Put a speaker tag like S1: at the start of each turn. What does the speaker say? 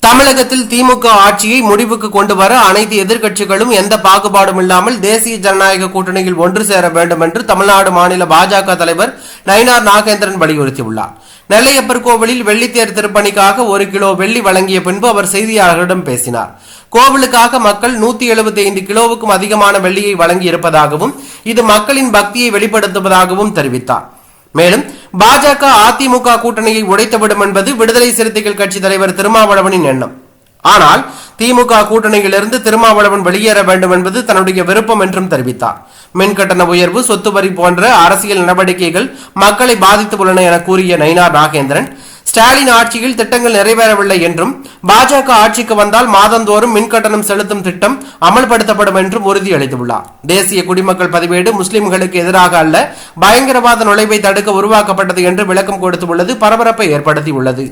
S1: தமிழகத்தில் திமுக ஆட்சியை முடிவுக்கு கொண்டு வர அனைத்து எதிர்க்கட்சிகளும் எந்த பாகுபாடும் இல்லாமல் தேசிய ஜனநாயக கூட்டணியில் ஒன்று சேர வேண்டும் என்று தமிழ்நாடு மாநில பாஜக தலைவர் நயினார் நாகேந்திரன் வலியுறுத்தியுள்ளார். நெல்லையப்பர் கோவிலில் வெள்ளித்தேர் திருப்பணிக்காக 1 கிலோ வெள்ளி வழங்கிய பின்பு அவர் செய்தியாளர்களிடம் பேசினார். கோவிலுக்காக மக்கள் 175 கிலோவுக்கும் அதிகமான வெள்ளியை வழங்கி இருப்பதாகவும் இது மக்களின் பக்தியை வெளிப்படுத்துவதாகவும் தெரிவித்தார். மேலும் பாஜக அதிமுக கூட்டணியை உடைத்துவிடும் என்பது விடுதலை சிறுத்தைகள் கட்சி தலைவர் திருமாவளவனின் எண்ணம். ஆனால் திமுக கூட்டணியிலிருந்து திருமாவளவன் வெளியேற வேண்டும் என்பது தன்னுடைய விருப்பம் என்றும் தெரிவித்தார். மின்கட்டண உயர்வு, சொத்து வரி போன்ற அரசியல் நடவடிக்கைகள் மக்களை பாதித்துள்ளன என கூறிய நயினார் நாகேந்திரன், ஸ்டாலின் ஆட்சியில் திட்டங்கள் நிறைவேறவில்லை என்றும் பாஜக ஆட்சிக்கு வந்தால் மாதந்தோறும் மின்கட்டணம் செலுத்தும் திட்டம் அமல்படுத்தப்படும் என்றும் உறுதியளித்துள்ளார். தேசிய குடிமக்கள் பதிவேடு முஸ்லிம்களுக்கு எதிராக அல்ல, பயங்கரவாத நுழைவை தடுக்க உருவாக்கப்பட்டது என்று விளக்கம் கொடுத்துள்ளது பரபரப்பை ஏற்படுத்தியுள்ளது.